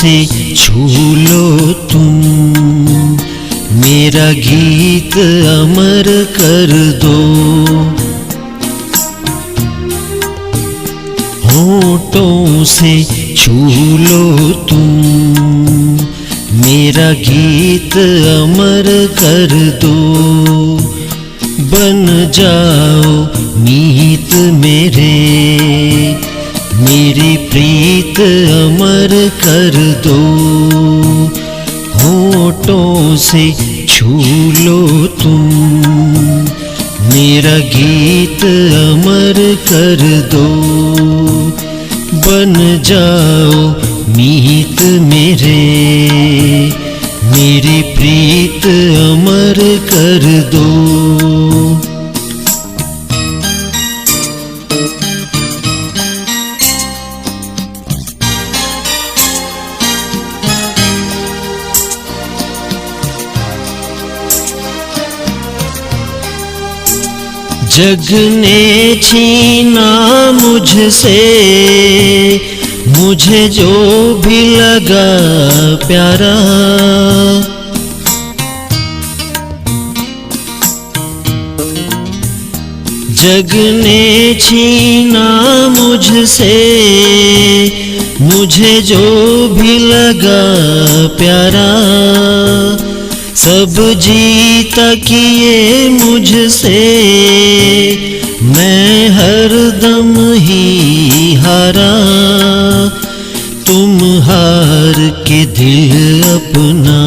से छू लो तुम, मेरा गीत अमर कर दो। होठों से छू लो तुम, मेरा गीत अमर कर दो। बन जाओ मीत मेरे, मेरी प्रीत अमर कर दो। होठों से छू लो तुम, मेरा गीत अमर कर दो। बन जाओ मीत मेरे, मेरी प्रीत अमर कर दो। जग ने छीना मुझसे, मुझे जो भी लगा प्यारा। जग ने छीना मुझसे, मुझे जो भी लगा प्यारा। सब जीता किए मुझसे, मैं हरदम ही हारा। तुम हार के दिल अपना,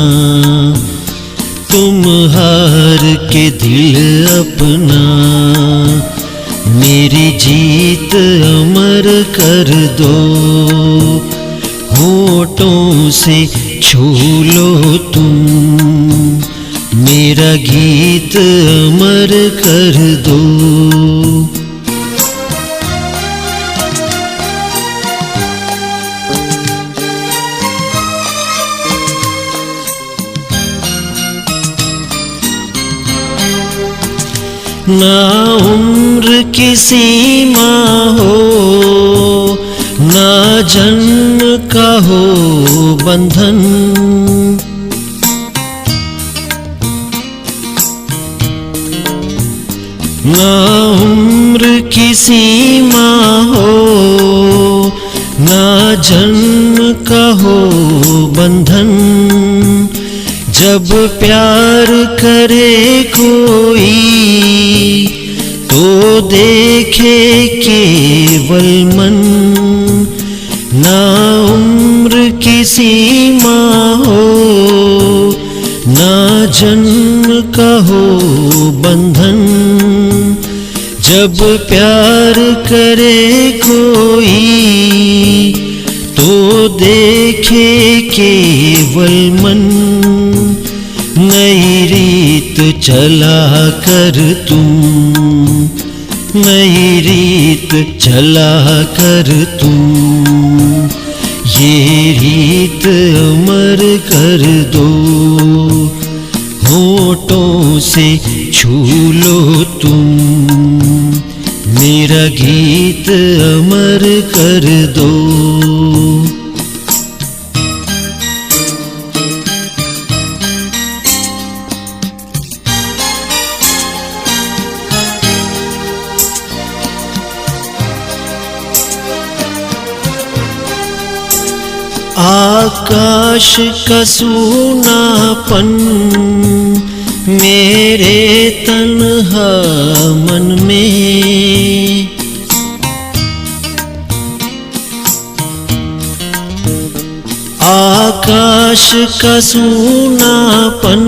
तुम हार के दिल अपना, मेरी जीत अमर कर दो। होठों से छू लो तुम, मेरा गीत अमर कर दो। ना उम्र की सीमा हो, ना जन्म का हो बंधन। ना उम्र की सीमा हो, ना जन्म का हो बंधन। जब प्यार करे कोई, तो देखे केवल मन। ना उम्र की सीमा हो, ना जन्म का हो बंधन। जब प्यार करे कोई, तो देखे केवल मन। नई रीत चला कर तुम, नई रीत चला कर तुम, ये रीत अमर कर दो। होठों से छू लो तुम, मेरा गीत अमर कर दो। आकाश का सूनापन मेरे तन्हा मन में, आकाश का सूनापन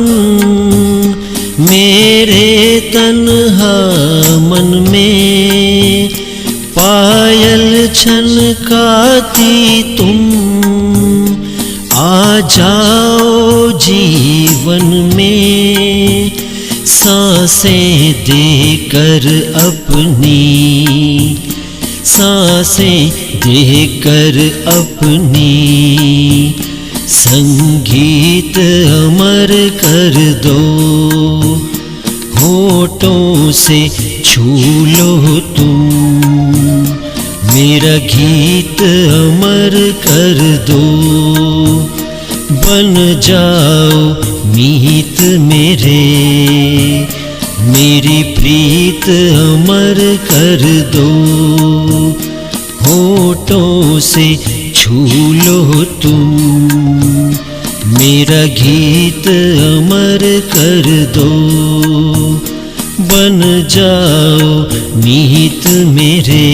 मेरे तन्हा मन में। पायल छनकाती तुम, आ जाओ जीवन में। सांसें देकर अपनी, सांसें देकर अपनी, संगीत अमर कर दो। होठों से छू लो तुम, मेरा गीत अमर कर दो, बन जाओ मीत मेरे, मेरी प्रीत अमर कर दो। होठों से छू लो तुम, मेरा गीत अमर कर दो, बन जाओ मीत मेरे,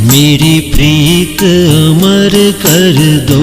मेरी प्रीत अमर कर दो।